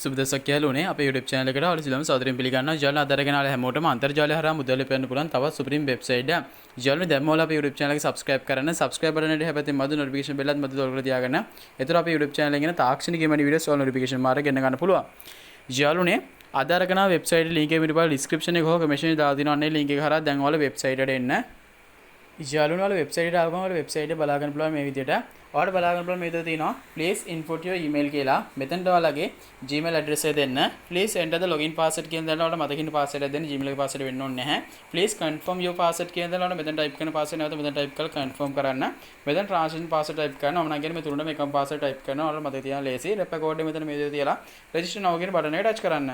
සුබදසක් යාළුවනේ අපේ YouTube channel එකට ඔයාලා සියලුම සාදරයෙන් පිළිගන්නවා. යාළුවනේ අද අරගෙන ආලා හැමෝටම අන්තර්ජාලය හරහා මුදල් ලැබෙන්න පුළුවන් තවත් සුපිරිම වෙබ්සයිට් එකක්. යාළුවනේ දැන්ම ඔයාලා අපේ YouTube channel එක subscribe කරන්න. subscribe button එකට හැපැත්තෙන් මතු notification bell එකත් මතු දොරකලා තියාගන්න. එතකොට අපේ YouTube channel එකේ තියෙන තාක්ෂණික EMONEY videos ඔයාලා notification මාරේ ගෙන්න ගන්න පුළුවන්. යාළුවනේ අද අරගෙන ආ වෙබ්සයිට් ලින්ක් එක පිටපස්ස description එක හෝ comment එකේ දාලා තියෙනවා. අනේ link එක හරහා දැන් ඔයාලා වෙබ්සයිට් එකට එන්න. යාළුවනේ ඔයාලා වෙබ්සයිට් එකට ආවම ඔයාලා වෙබ්සයිට් එක බලා ගන්න පුළුවන් මේ විදිහට. ඔයාලට බලා ගන්න පුළුවන් මේ විදිහට තියෙනවා please input your email කියලා. මෙතනට ඔයාලගේ Gmail address එක දෙන්න. please enter the login password කියන දේ ඔයාලට මතකින් password එක දෙන්න. Gmail එකේ password වෙන්න ඕනේ නැහැ. please confirm your password කියන දේ ඔයාලට මෙතන type කරන password නැවත මෙතන type කරලා confirm කරන්න. මෙතන transaction password type කරනවා. මම නම් කියන්නේ මේ තුනට මේකම password type කරනවා. ඔයාලට මතක තියාගන්න ලේසි. refer code එක මෙතන මේ විදිහට තියලා register now කියන button එක touch කරන්න.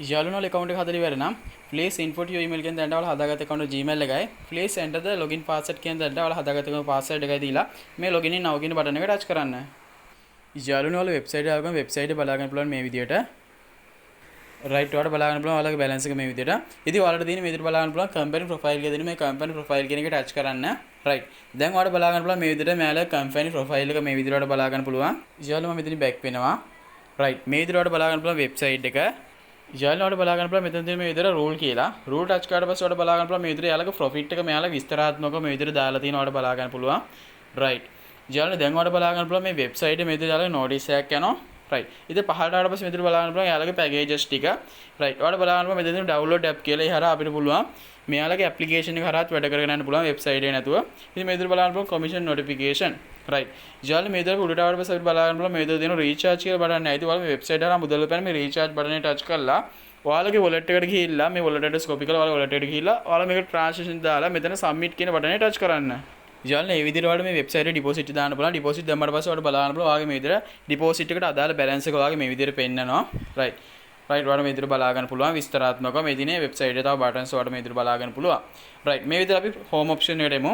යාළුවනේ account එක හදලා ඉවර නම් please input your email කියන දේ ඔයාලා හදාගත්ත account Gmail එකයි please enter the login password කියන දේ ඔයාලා හදාගත්ත password එකයි දීලා මේ login in now කියන button එක touch කරන්න. යාළුවනේ ඔයාලා website එක ආවම website එක බලා ගන්න පුළුවන් මේ විදිහට. right ඔයාලට බලා ගන්න පුළුවන් ඔයාලගේ balance එක මේ විදිහට. ඉතින් ඔයාලට තියෙන මේ විදිහට බලා ගන්න පුළුවන් company profile එක දෙන මේ company profile කියන එක touch කරන්න. right දැන් ඔයාලට බලා ගන්න පුළුවන් මේ විදිහට මෙයාලා company profile එක මේ විදිහට ඔයාලට බලා ගන්න පුළුවන්. යාළුවා මම මෙතනින් back වෙනවා. right මේ විදිහට ඔයාලට බලා ගන්න පුළුවන් website එක. යාළුවන්ට බලා ගන්න පුළුවන් මෙතන තියෙන මේ විදිහට රූල් කියලා. රූල් ටච් කරලා පස්සේ ඔයාලට බලා ගන්න පුළුවන් මේ විදිහට යාළුවගේ ප්‍රොෆිට් එක මෙයාලා විස්තරාත්මකව මේ විදිහට දාලා තියෙනවා ඔයාලට බලා ගන්න පුළුවන්. right. යාළුවනේ දැන් ඔයාලට බලා ගන්න පුළුවන් මේ වෙබ්සයිට් එකේ මේ විදිහට යාළුවගේ නොටිස් එකක් යනවා. right. ඉතින් පහළට ආවට පස්සේ මේ විදිහට බලා ගන්න පුළුවන් යාළුවගේ පැකේජස් ටික. right. ඔයාලට බලා ගන්න පුළුවන් මෙතන තියෙන download app කියලා. ඒ හරහා අපිට පුළුවන් මෙයාලගේ ඇප්ලිකේෂන් එක හරහාත් වැඩ කරගෙන යන්න පුළුවන් වෙබ්සයිට් එකේ නැතුව. ඉතින් මේ විදිහට බලා ගන්න පුළුවන් commission notification. right. යාළුවනේ මේ විදිහට උඩට ආවට පස්සේ අපිට බලා ගන්න පුළුවන් මේ විදිහට තියෙන recharge කියලා බටන් නැහැ. ඉතින් ඔයාලා මේ වෙබ්සයිට් හරහා මුදල් උපයන මේ recharge බටන් එක touch කරලා ඔයාලගේ wallet එකට ගිහිල්ලා මේ wallet address copy කරලා ඔයාලා wallet එකට ගිහිල්ලා ඔයාලා මේක transaction දාලා මෙතන submit කියන බටන් එක touch කරන්න. යාළුවනේ මේ විදිහට ඔයාලට මේ වෙබ්සයිට් එකේ deposit දාන්න පුළුවන්. deposit දැම්මට පස්සේ ඔයාලට බලන්න පුළුවන් ඔයාගේ මේ විදිහට deposit එකට අදාළ balance එක ඔයාගේ මේ විදිහට පෙන්නනවා. right. right ඔයාලට මේ විදිහට බලා ගන්න පුළුවන් විස්තරාත්මකව මේ දිනේ වෙබ්සයිට් එකේ තව buttons ඔයාලට මේ විදිහට බලා ගන්න පුළුවන්. right මේ විදිහට අපි home option එකට එමු.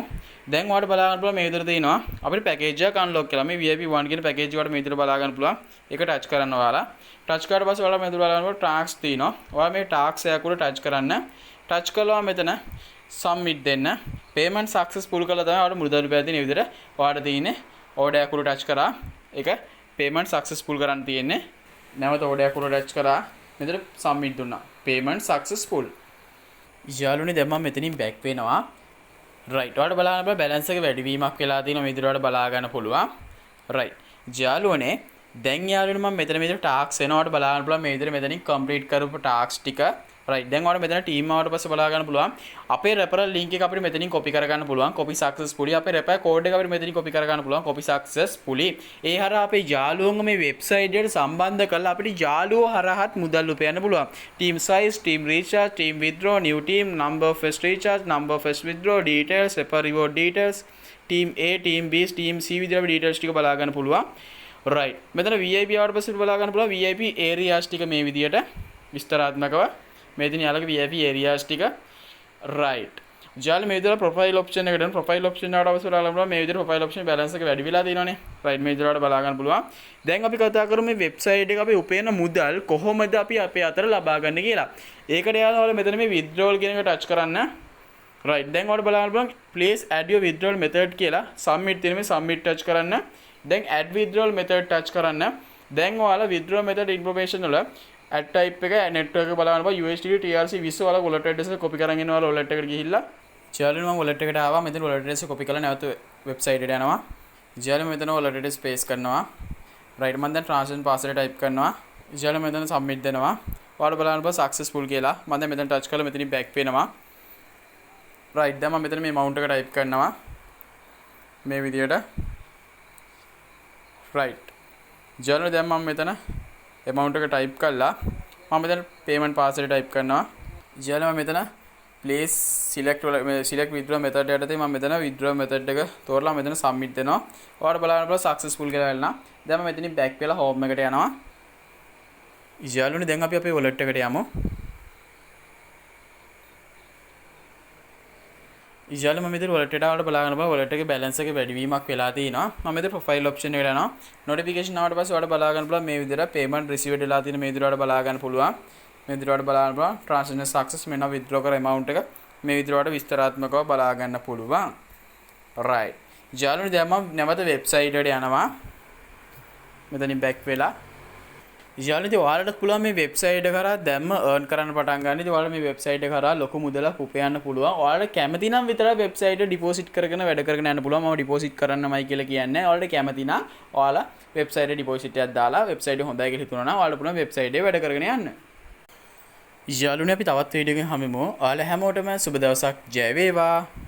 දැන් ඔයාලට බලා ගන්න පුළුවන් මේ විදිහට තියෙනවා අපිට package එක unlock කරලා මේ VIP 1 කියන package එකට මේ විදිහට බලා ගන්න පුළුවන්. ඒක touch කරන්න ඔයාලා. touch කරලා පස්සේ ඔයාලා මේ විදිහට බලා ගන්නකොට task තියෙනවා. ඔයාලා මේ task එක උඩ touch කරන්න. touch කළා මෙතන submit දෙන්න. payment successful කළා තමයි ඔයාලට මුදල් උපයන තියෙන විදිහට ඔයාලට තියෙන්නේ order එක උඩ touch කරා. ඒක payment successful කරන්න තියෙන්නේ. නැවත order එක උඩ touch කරා. මෙතන submit දුන්නා. payment successful. යාළුවනේ දැන් මම මෙතනින් back වෙනවා. right ඔයාලට බලා ගන්න balance එක වැඩි වීමක් වෙලා තියෙනවා. මේ විදිහට ඔයාලට බලා ගන්න පුළුවන්. right යාළුවනේ දැන් යාළුවනේ මම මෙතන මේ විදිහට ටාස්ක් එනවාට බලා ගන්න පුළුවන් මේ විදිහට මෙතනින් කම්ප්ලීට් කරපු ටාස්ක් ටික. right දැන් ඔයාලට මෙතන ටීම් ආවට පස්සේ බලා ගන්න පුළුවන් අපේ referral link එක අපිට මෙතනින් copy කර ගන්න පුළුවන්. copy successfully අපේ referral code එක අපිට මෙතනින් copy කර ගන්න පුළුවන්. copy successfully. ඒ හරහා අපේ යාළුවන්ව මේ වෙබ්සයිට් එකට සම්බන්ධ කරලා අපිට යාළුවෝ හරහාත් මුදල් උපයන්න පුළුවන්. team size, team recharge, team withdraw, new team, number of first recharge, number of first withdraw, details, refer reward details, team A, team B, team C විදිහට අපි details ටික බලා ගන්න පුළුවන්. right මෙතන VIP ආවට පස්සේ බලා ගන්න පුළුවන් VIP areas ටික මේ විදිහට විස්තරාත්මකව මේ දින යාළුවගේ VIP areas ටික. right යාළුවා මේ විදිහට profile option එකට යන profile option එකට අවශ්‍ය කරලා බලන්න මේ විදිහට profile option balance එක වැඩි වෙලා තියෙනවානේ. right මේ විදිහට බලා ගන්න පුළුවන්. දැන් අපි කතා කරමු මේ website එක අපි උපයන මුදල් කොහොමද අපි අපේ අතර ලබා ගන්න කියලා. ඒකට යාළුවා මෙතන මේ withdrawal කියන එක touch කරන්න. right දැන් ඔයාලට බලන්න පුළුවන් please add your withdrawal method කියලා submit තියෙන මේ submit touch කරන්න. දැන් add withdrawal method touch කරන්න. දැන් ඔයාලා withdrawal method information වල add type එක network එක බලන්න බා USDT TRC 20 ඔයාලා wallet address එක copy කරගෙන ඉන්නවා wallet එකට ගිහිල්ලා. යාළුවනේ මම wallet එකට ආවා. මෙතන wallet address එක copy කරලා නැවත website එකට යනවා. යාළුවා මෙතන wallet address paste කරනවා. right මම දැන් transaction password type කරනවා. යාළුවා මෙතන submit දෙනවා. ඔයාලා බලන්න බා successful කියලා. මම දැන් මෙතන touch කරලා මෙතනින් back වෙනවා. right දැන් මම මෙතන මේ amount එක type කරනවා. මේ විදියට. right යාළුවනේ දැන් මම මෙතන amount එක type කළා. මම මෙතන payment password type කරනවා. යාළුවා මෙතන please select withdraw method යටතේ මම මෙතන withdraw method එක තෝරලා මෙතන submit දෙනවා. ඔයාලට බලන්න පුළුවන් successful කියලා වෙලනා. දැන් මම මෙතනින් back වෙලා home එකට යනවා. යාළුවනේ දැන් අපි අපේ wallet එකට යමු. යාළුවා මම මෙතන wallet එකට ආවට බලා ගන්න බලන්න wallet එකේ balance එක වැඩි වීමක් වෙලා තියෙනවා. මම මෙතන profile option එකට යනවා. notification ආවට පස්සේ ඔයාලට බලා ගන්න පුළුවන් මේ විදිහට payment received වෙලා තියෙන මේ විදිහට ඔයාලට බලා ගන්න පුළුවන්. මේ විදිහට ඔයාලට බලා ගන්න පුළුවන් transaction success මෙන්න withdraw කර amount එක මේ විදිහට ඔයාලට විස්තරාත්මකව බලා ගන්න පුළුවන්. right යාළුවනේ දැන් මම නැවත website එකට යනවා. මෙතනින් back වෙලා යාළුවෝ ඉතින් ඔයාලට පුළුවන් මේ වෙබ්සයිට් එක කරා දැම්ම earn කරන්න පටන් ගන්න. ඉතින් ඔයාලා මේ වෙබ්සයිට් එක කරා ලොකු මුදලක් උපයන්න පුළුවන්. ඔයාලට කැමති නම් විතරයි වෙබ්සයිට් එක ඩිපොසිට් කරගෙන වැඩ කරගෙන යන්න පුළුවන්. මම ඩිපොසිට් කරන්නමයි කියලා කියන්නේ. ඔයාලට කැමති නම් ඔයාලා වෙබ්සයිට් එකේ ඩිපොසිට් එකක් දාලා වෙබ්සයිට් එක හොඳයි කියලා හිතුණා නම් ඔයාලට පුළුවන් වෙබ්සයිට් එකේ වැඩ කරගෙන යන්න. යාළුවනේ අපි තවත් වීඩියෝ එකකින් හමුවෙමු. ඔයාලා හැමෝටම සුබ දවසක්. ජය වේවා.